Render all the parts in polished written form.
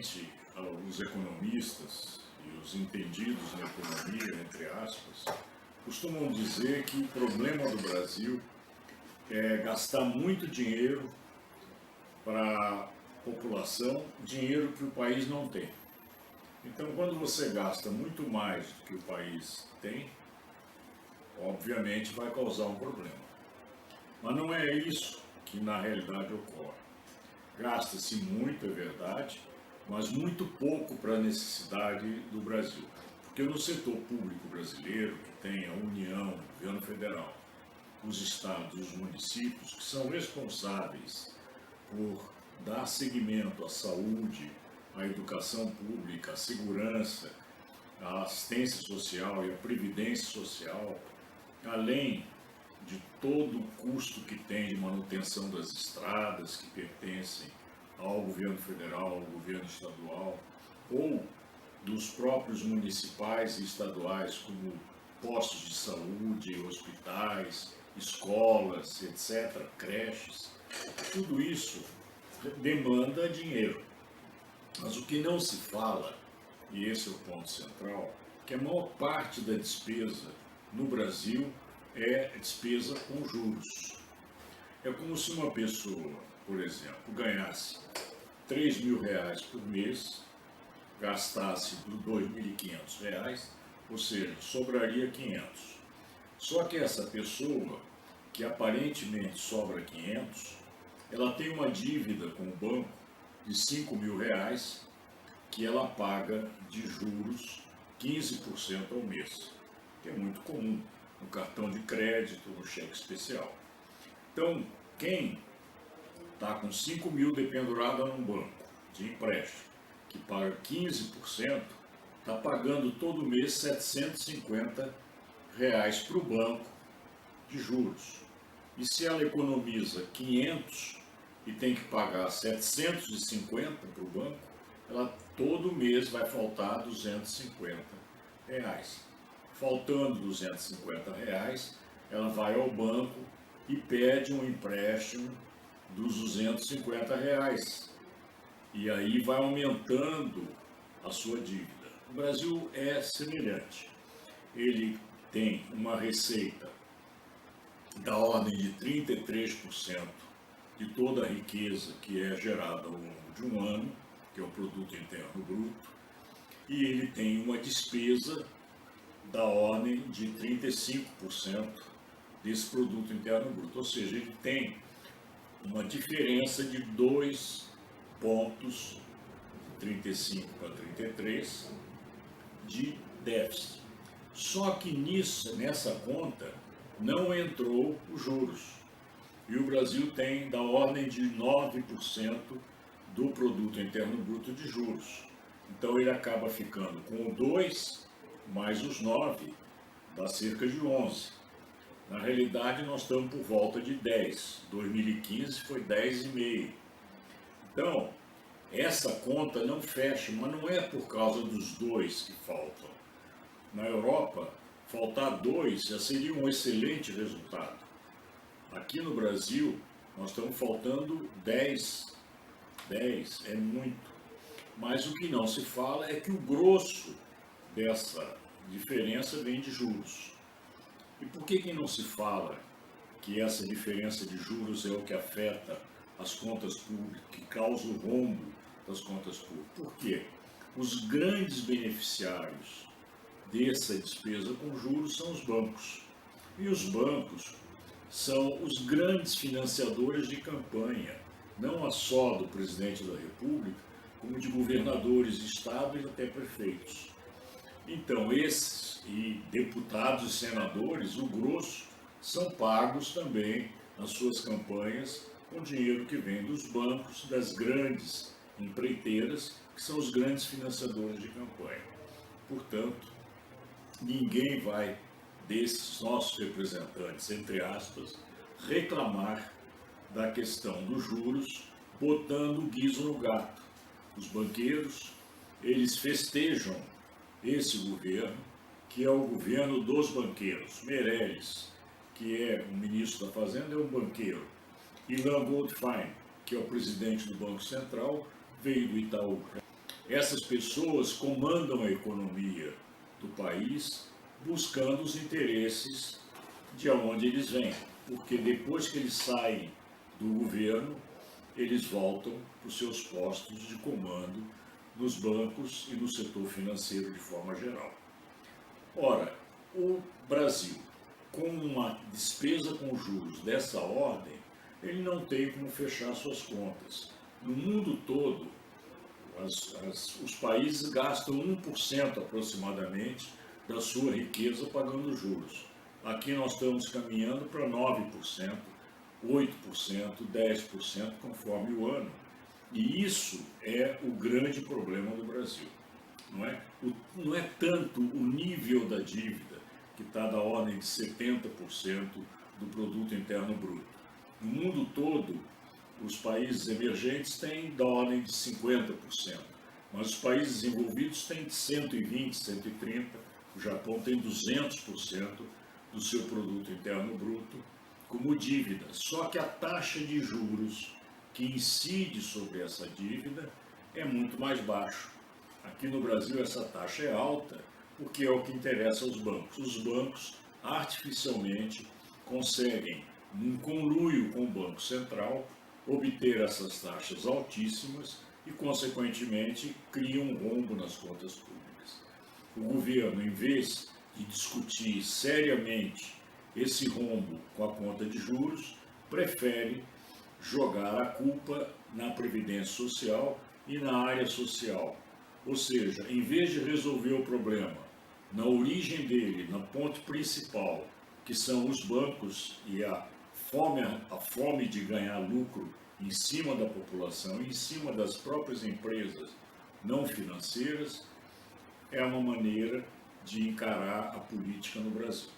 Geralmente, os economistas e os entendidos na economia, entre aspas, costumam dizer que o problema do Brasil é gastar muito dinheiro para a população, dinheiro que o país não tem. Então, quando você gasta muito mais do que o país tem, obviamente vai causar um problema. Mas não é isso que na realidade ocorre. Gasta-se muito, é verdade, mas muito pouco para a necessidade do Brasil. Porque no setor público brasileiro, que tem a União, o governo federal, os estados e os municípios, que são responsáveis por dar seguimento à saúde, à educação pública, à segurança, à assistência social e à previdência social, além de todo o custo que tem de manutenção das estradas que pertencem ao governo federal, ao governo estadual, ou dos próprios municipais e estaduais, como postos de saúde, hospitais, escolas, etc., creches. Tudo isso demanda dinheiro. Mas o que não se fala, e esse é o ponto central, que a maior parte da despesa no Brasil é despesa com juros. É como se uma pessoa, por exemplo, ganhasse R$ 3.000 por mês, gastasse R$ 2.500, ou seja, sobraria 500. Só que essa pessoa, que aparentemente sobra 500, ela tem uma dívida com o banco de R$ 5.000 que ela paga de juros 15% ao mês, que é muito comum no cartão de crédito, no cheque especial. Então, quem está com 5.000 dependurada num banco de empréstimo, que paga 15%, está pagando todo mês R$ 750 para o banco de juros. E se ela economiza 500 e tem que pagar 750 para o banco, ela todo mês vai faltar R$ 250. Faltando R$ 250, ela vai ao banco e pede um empréstimo dos R$ 250. E aí vai aumentando a sua dívida. O Brasil é semelhante. Ele tem uma receita da ordem de 33% de toda a riqueza que é gerada ao longo de um ano, que é o Produto Interno Bruto, e ele tem uma despesa da ordem de 35% desse Produto Interno Bruto, ou seja, ele tem uma diferença de 2 pontos, 35 para 33, de déficit. Só que nessa conta não entrou os juros. E o Brasil tem da ordem de 9% do Produto Interno Bruto de juros. Então ele acaba ficando com o 2 mais os 9, dá cerca de 11. Na realidade, nós estamos por volta de 10. 2015 foi 10,5. Então, essa conta não fecha, mas não é por causa dos 2 que faltam. Na Europa, faltar 2 já seria um excelente resultado. Aqui no Brasil, nós estamos faltando 10. 10 é muito. Mas o que não se fala é que o grosso dessa diferença vem de juros. E por que não se fala que essa diferença de juros é o que afeta as contas públicas, que causa o rombo das contas públicas? Por quê? Os grandes beneficiários dessa despesa com juros são os bancos. E os bancos são os grandes financiadores de campanha, não só do presidente da República, como de governadores de estado e até prefeitos. Então, esses e deputados e senadores, o grosso, são pagos também nas suas campanhas com dinheiro que vem dos bancos, das grandes empreiteiras, que são os grandes financiadores de campanha. Portanto, ninguém vai, desses nossos representantes, entre aspas, reclamar da questão dos juros, botando o guiso no gato. Os banqueiros, eles festejam esse governo, que é o governo dos banqueiros. Meirelles, que é o ministro da Fazenda, é um banqueiro. Ilan Goldfein, que é o presidente do Banco Central, veio do Itaú. Essas pessoas comandam a economia do país buscando os interesses de onde eles vêm, porque depois que eles saem do governo, eles voltam para os seus postos de comando nos bancos e no setor financeiro de forma geral. Ora, o Brasil, com uma despesa com juros dessa ordem, ele não tem como fechar suas contas. No mundo todo, os países gastam 1% aproximadamente da sua riqueza pagando juros. Aqui nós estamos caminhando para 9%, 8%, 10%, conforme o ano. E isso é o grande problema do Brasil. Não é tanto o nível da dívida, que está da ordem de 70% do produto interno bruto. No mundo todo, os países emergentes têm da ordem de 50%, mas os países desenvolvidos têm de 120%, 130%, o Japão tem 200% do seu produto interno bruto como dívida. Só que a taxa de juros que incide sobre essa dívida é muito mais baixa. Aqui no Brasil essa taxa é alta, porque é o que interessa aos bancos. Os bancos artificialmente conseguem, num conluio com o Banco Central, obter essas taxas altíssimas e, consequentemente, criam um rombo nas contas públicas. O governo, em vez de discutir seriamente esse rombo com a conta de juros, prefere jogar a culpa na Previdência Social e na área social. Ou seja, em vez de resolver o problema na origem dele, na ponte principal, que são os bancos e a fome de ganhar lucro em cima da população, em cima das próprias empresas não financeiras, é uma maneira de encarar a política no Brasil.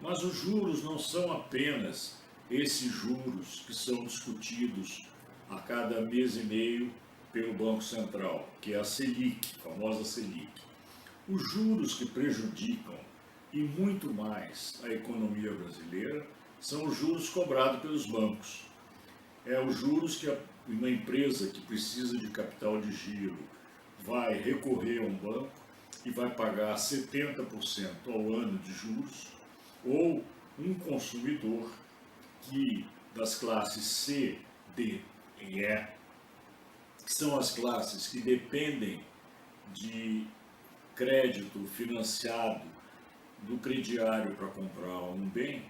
Mas os juros não são apenas esses juros que são discutidos a cada mês e meio pelo Banco Central, que é a Selic, a famosa Selic. Os juros que prejudicam e muito mais a economia brasileira são os juros cobrados pelos bancos. É os juros que uma empresa que precisa de capital de giro vai recorrer a um banco e vai pagar 70% ao ano de juros, ou um consumidor que das classes C, D e E, que são as classes que dependem de crédito financiado do crediário para comprar um bem,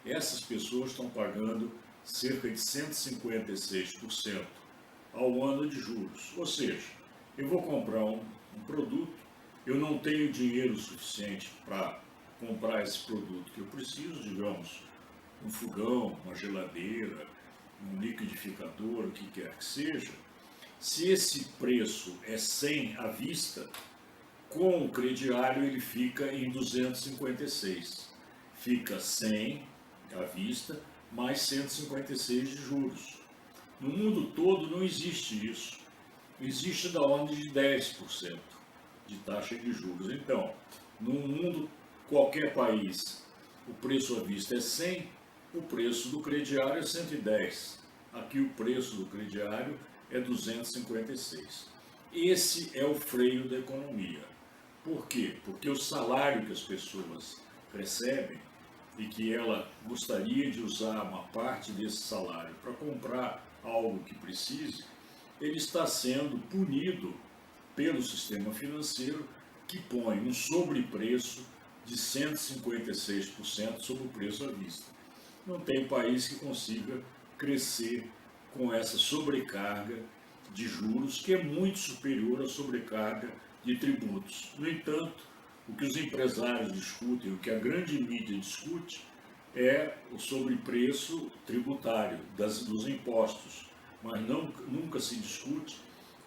essas pessoas estão pagando cerca de 156% ao ano de juros. Ou seja, eu vou comprar um produto, eu não tenho dinheiro suficiente para comprar esse produto que eu preciso, digamos, um fogão, uma geladeira, um liquidificador, o que quer que seja. Se esse preço é 100 à vista, com o crediário ele fica em 256. Fica 100 à vista, mais 156 de juros. No mundo todo não existe isso. Existe da ordem de 10% de taxa de juros. Então, no mundo, qualquer país, o preço à vista é 100, o preço do crediário é 110. Aqui o preço do crediário é 256. Esse é o freio da economia. Por quê? Porque o salário que as pessoas recebem e que ela gostaria de usar uma parte desse salário para comprar algo que precise, ele está sendo punido pelo sistema financeiro, que põe um sobrepreço de 156% sobre o preço à vista. Não tem país que consiga crescer com essa sobrecarga de juros, que é muito superior à sobrecarga de tributos. No entanto, o que os empresários discutem, o que a grande mídia discute, é o sobrepreço tributário dos impostos, mas nunca se discute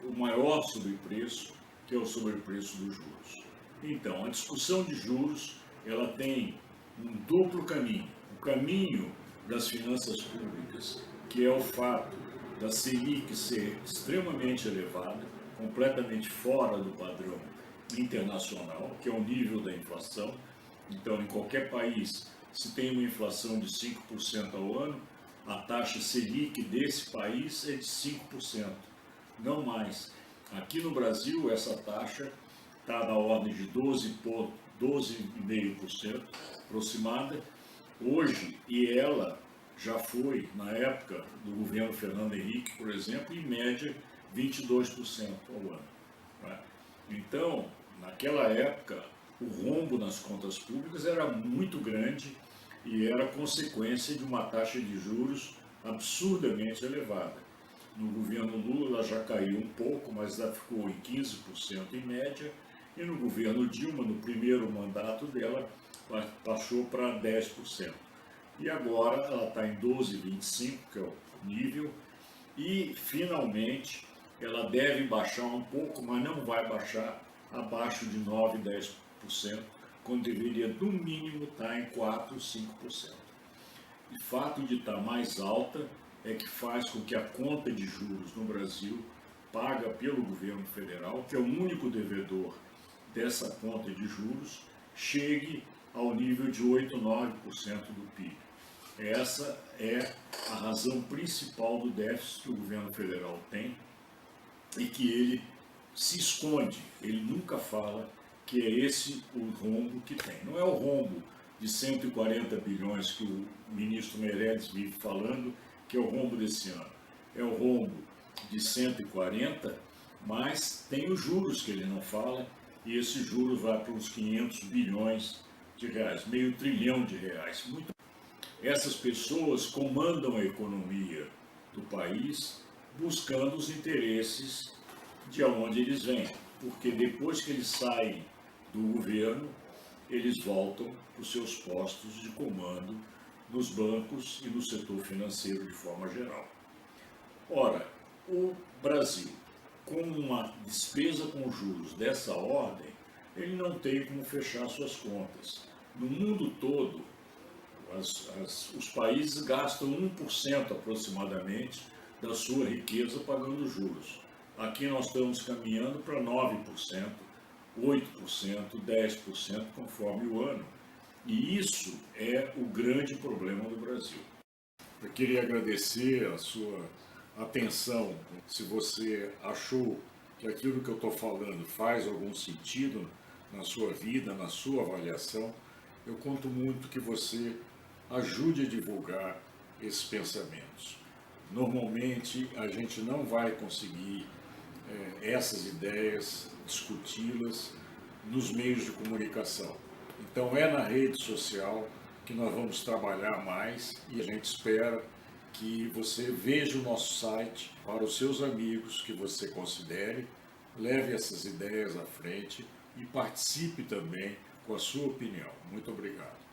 o maior sobrepreço, que é o sobrepreço dos juros. Então, a discussão de juros, ela tem um duplo caminho. O caminho das finanças públicas, que é o fato da Selic ser extremamente elevada, completamente fora do padrão internacional, que é o nível da inflação. Então, em qualquer país, se tem uma inflação de 5% ao ano, a taxa Selic desse país é de 5%, não mais. Aqui no Brasil, essa taxa está na ordem de 12,5% aproximada hoje, e ela já foi, na época do governo Fernando Henrique, por exemplo, em média 22% ao ano. Né? Então, naquela época, o rombo nas contas públicas era muito grande e era consequência de uma taxa de juros absurdamente elevada. No governo Lula já caiu um pouco, mas já ficou em 15% em média, e no governo Dilma, no primeiro mandato dela, passou para 10%. E agora ela está em 12,25%, que é o nível, e finalmente ela deve baixar um pouco, mas não vai baixar abaixo de 9%, 10%, quando deveria no mínimo estar em 4%, 5%. O fato de estar mais alta é que faz com que a conta de juros no Brasil, paga pelo governo federal, que é o único devedor dessa conta de juros, chegue ao nível de 8, 9% do PIB. Essa é a razão principal do déficit que o governo federal tem e que ele se esconde, ele nunca fala que é esse o rombo que tem. Não é o rombo de 140 bilhões que o ministro Meirelles vive falando, que é o rombo desse ano. É o rombo de 140, mas tem os juros que ele não fala, e esse juros vai para uns 500 bilhões de reais, meio trilhão de reais. Essas pessoas comandam a economia do país buscando os interesses de onde eles vêm, porque depois que eles saem do governo, eles voltam para os seus postos de comando nos bancos e no setor financeiro de forma geral. Ora, o Brasil, com uma despesa com juros dessa ordem, ele não tem como fechar suas contas. No mundo todo, os países gastam 1% aproximadamente da sua riqueza pagando juros. Aqui nós estamos caminhando para 9%, 8%, 10%, conforme o ano. E isso é o grande problema do Brasil. Eu queria agradecer a sua atenção. Se você achou que aquilo que eu estou falando faz algum sentido na sua vida, na sua avaliação, eu conto muito que você ajude a divulgar esses pensamentos. Normalmente a gente não vai conseguir essas ideias, discuti-las nos meios de comunicação. Então é na rede social que nós vamos trabalhar mais, e a gente espera que você veja o nosso site para os seus amigos que você considere, leve essas ideias à frente e participe também com a sua opinião. Muito obrigado.